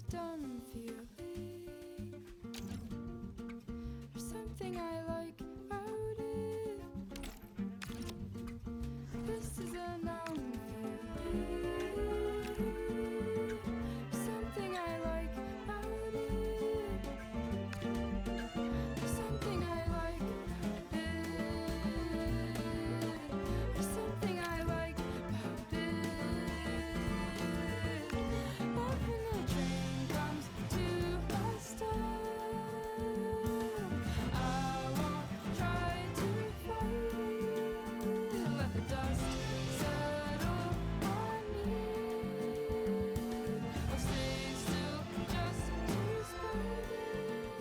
Done feeling. There's something I like about it. This is a known feeling. There's something I like about it. There's something I like about it. There's something I like about it. Love when the train comes to a stop. I won't try to fight it. Let the dust settle on me. I'll stay still just to spite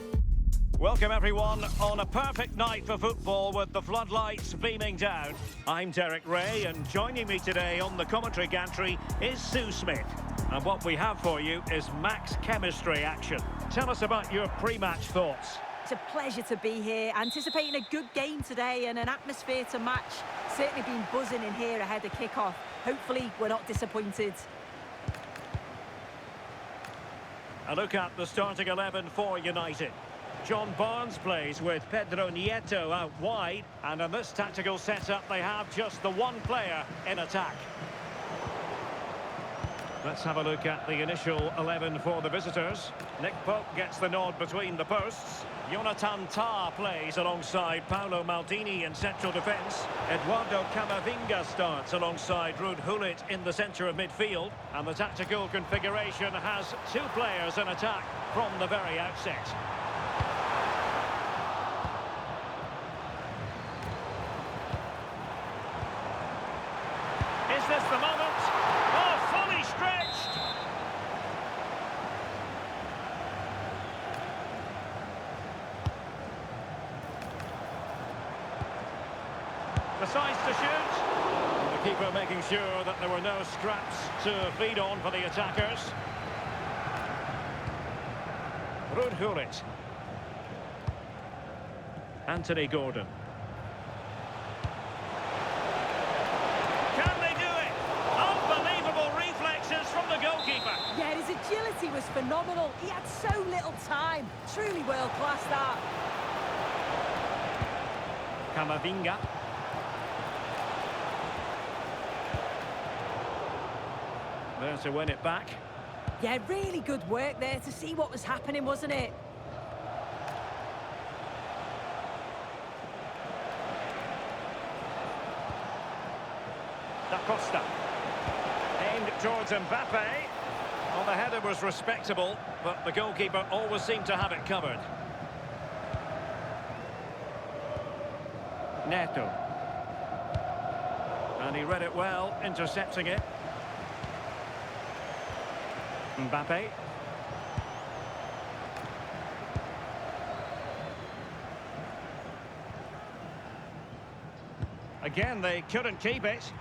it. Welcome everyone on a perfect night for football with the floodlights beaming down. I'm Derek Ray and joining me today on the commentary gantry is Sue Smith. And what we have for you is max chemistry action. Tell us about your pre-match thoughts. It's a pleasure to be here, anticipating a good game today and an atmosphere to match. Certainly been buzzing in here ahead of kick-off. Hopefully we're not disappointed. A look at the starting 11 for United. John Barnes plays with Pedro Nieto out wide, and in this tactical setup they have just the one player in attack. Let's have a look at the initial 11 for the visitors. Nick Pope gets the nod between the posts. Jonathan Tah plays alongside Paolo Maldini in central defence. Eduardo Camavinga starts alongside Ruud Gullit in the centre of midfield. And the tactical configuration has two players in attack from the very outset. Is this the moment? Oh, fully stretched! Decides to shoot. And the keeper making sure that there were no scraps to feed on for the attackers. Ruud Gullit. Anthony Gordon. From the goalkeeper. Yeah, his agility was phenomenal. He had so little time. Truly world-class, that. Camavinga. There to win it back. Yeah, really good work there to see what was happening, wasn't it? Da Costa. Aimed towards Mbappe. Well, the header was respectable, but the goalkeeper always seemed to have it covered. Neto. And he read it well, intercepting it. Mbappe. Again, they couldn't keep it.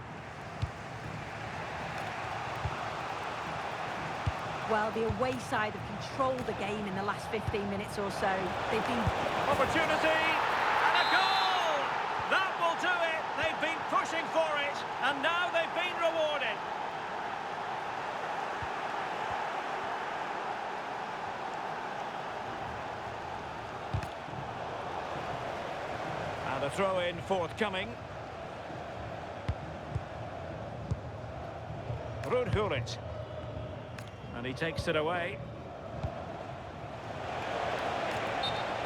Well, the away side have controlled the game in the last 15 minutes or so. They've been... Opportunity! And a goal! That will do it! They've been pushing for it, and now they've been rewarded. And a throw-in forthcoming. Ruud Gullit. And he takes it away.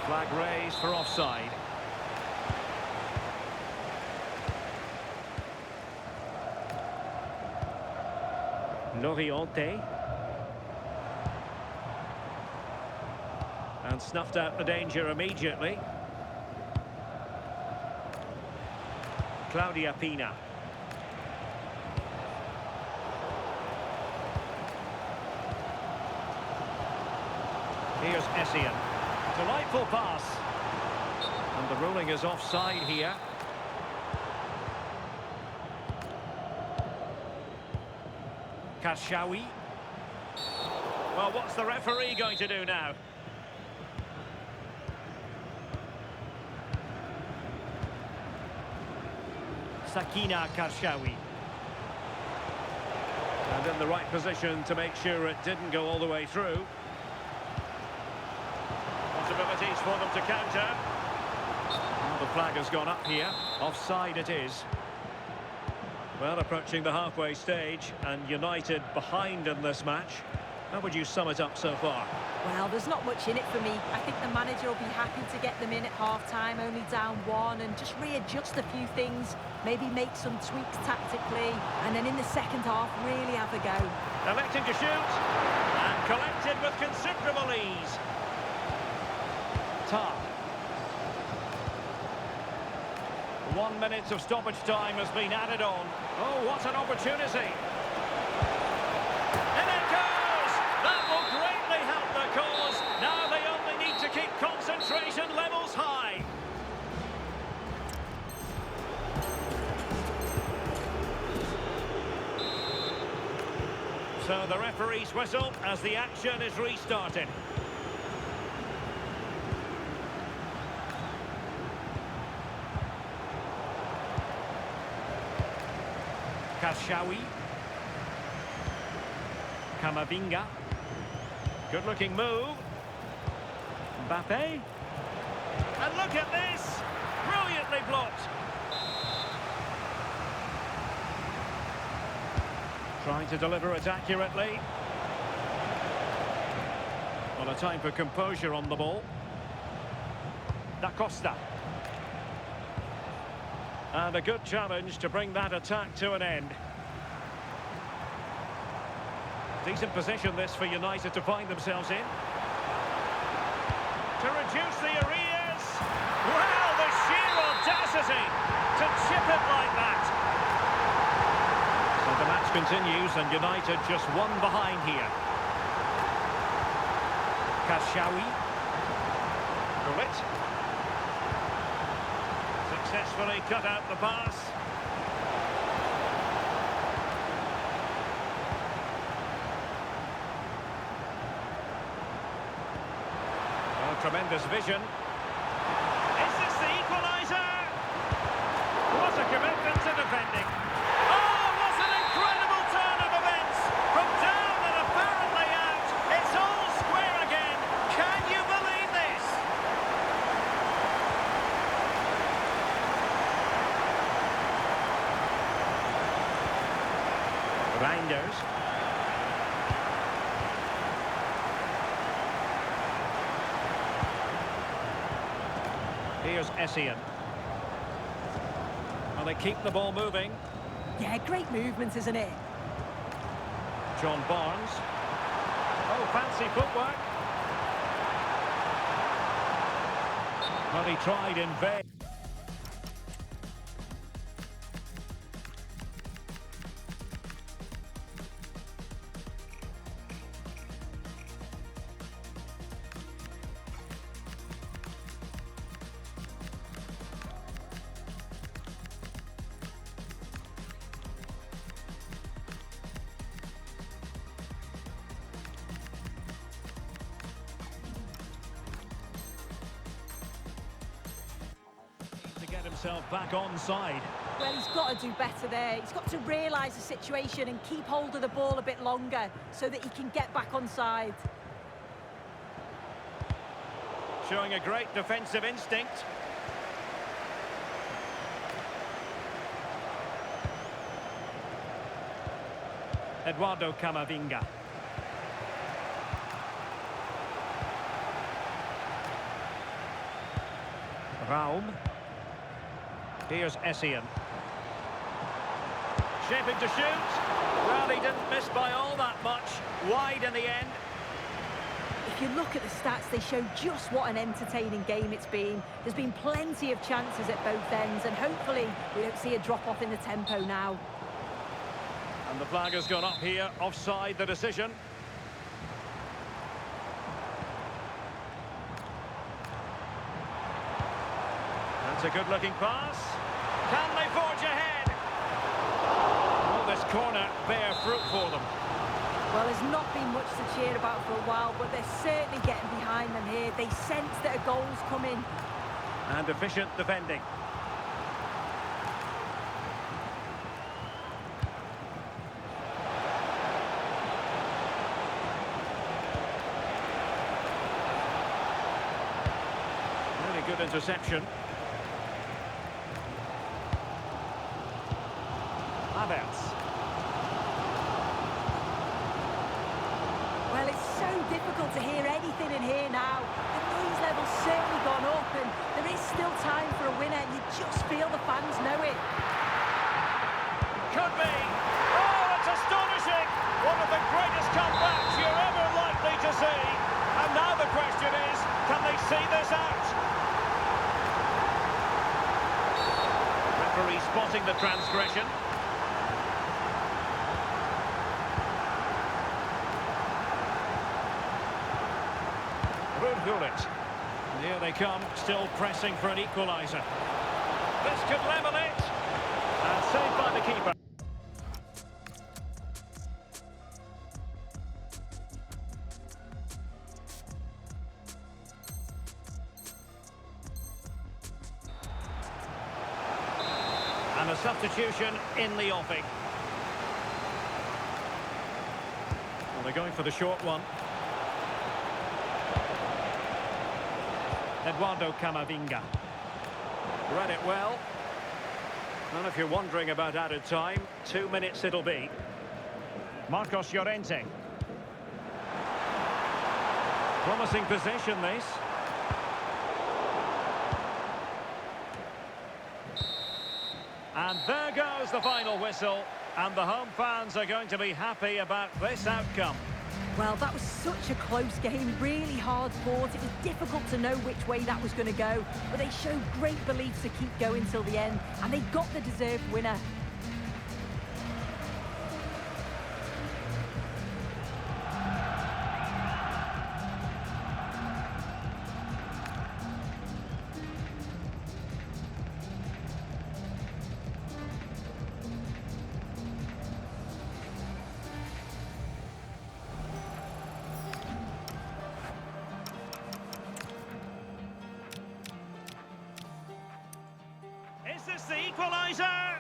Flag raised for offside. Loriente. And snuffed out the danger immediately. Claudia Pina. Here's Essien. Delightful pass. And the ruling is offside here. Kashawi. Well, what's the referee going to do now? Sakina Karshawi. And in the right position to make sure it didn't go all the way through. Possibilities for them to counter. Well, the flag has gone up here. Offside it is. Well, approaching the halfway stage and United behind in this match. How would you sum it up so far? Well, there's not much in it for me. I think the manager will be happy to get them in at half-time, only down one, and just readjust a few things, maybe make some tweaks tactically, and then in the second half, really have a go. Electing to shoot, and collected with considerable ease. Tar. 1 minute of stoppage time has been added on. Oh, what an opportunity. In it goes! That will greatly help the cause. Now they only need to keep concentration levels high. So the referee's whistle as the action is restarted. Kashawi. Kamavinga. Good-looking move. Mbappe. And look at this! Brilliantly blocked. Trying to deliver it accurately. Well, a time for composure on the ball. Da Costa. And a good challenge to bring that attack to an end. Decent position this for United to find themselves in. To reduce the arrears. Well, the sheer audacity to chip it like that. So the match continues and United just one behind here. Kashawi. Gullit. Successfully cut out the pass. Oh, tremendous vision. Is this the equaliser? What a commitment to defending. Oh, what an incredible turn of events. From down and apparently out, it's all square again. Can you believe this? Reinders. Here's Essien. Well, they keep the ball moving. Yeah, great movement, isn't it? John Barnes. Oh, fancy footwork. Well, he tried in vain. To get himself back onside. Well, he's got to do better there. He's got to realise the situation and keep hold of the ball a bit longer so that he can get back onside. Showing a great defensive instinct. Eduardo Camavinga. Raum. Here's Essien. Shaping to shoot. Well, he didn't miss by all that much. Wide in the end. If you look at the stats, they show just what an entertaining game it's been. There's been plenty of chances at both ends, and hopefully we don't see a drop-off in the tempo now. And the flag has gone up here. Offside the decision. It's a good-looking pass. Can they forge ahead? Will this corner bear fruit for them? Well, there's not been much to cheer about for a while, but they're certainly getting behind them here. They sense that a goal's coming. And efficient defending. Really good interception. Havertz. Well, it's so difficult to hear anything in here now. The noise level's certainly gone up, and there is still time for a winner. You just feel the fans know it. Could be. Oh, it's astonishing. One of the greatest comebacks you're ever likely to see. And now the question is, can they see this out? Referee spotting the transgression. Gullit. Here they come, still pressing for an equaliser. This could level it. And saved by the keeper. And a substitution in the offing. Well, they're going for the short one. Eduardo Camavinga. Read it well. And if you're wondering about added time, 2 minutes it'll be. Marcos Llorente. Promising possession, this. And there goes the final whistle. And the home fans are going to be happy about this outcome. Well, that was such a close game, really hard fought. It was difficult to know which way that was going to go, but they showed great belief to keep going till the end, and they got the deserved winner. Is this the equaliser?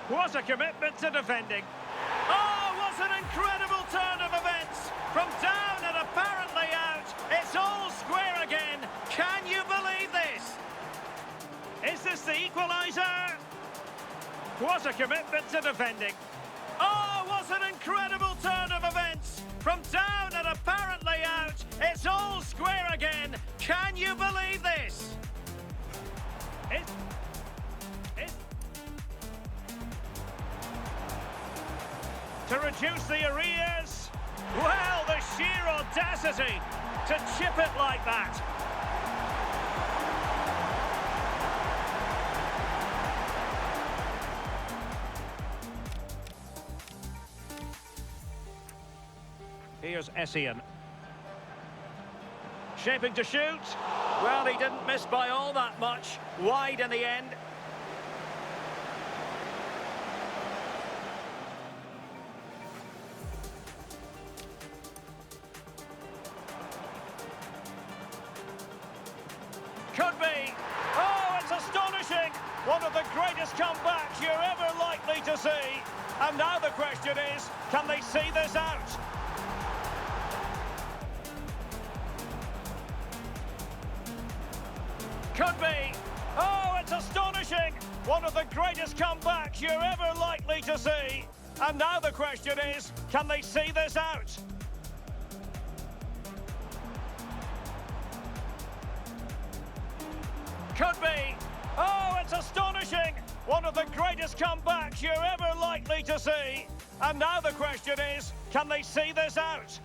What a commitment to defending. Oh, what an incredible turn of events. From down and apparently out, it's all square again. Can you believe this? Is this the equaliser? What a commitment to defending. Oh, what an incredible turn of events. From down and apparently out, it's all square again. Can you believe this? To reduce the arrears. Well, the sheer audacity to chip it like that. Here's Essien. Shaping to shoot. Well, he didn't miss by all that much. Wide in the end. Could be. Oh, it's astonishing. One of the greatest comebacks you're ever likely to see. And now the question is, can they see this out? Could be. Oh, it's astonishing. One of the greatest comebacks you're ever likely to see. And now the question is, can they see this out? Could be. Oh, it's astonishing. One of the greatest comebacks you're ever likely to see. And now the question is, can they see this out?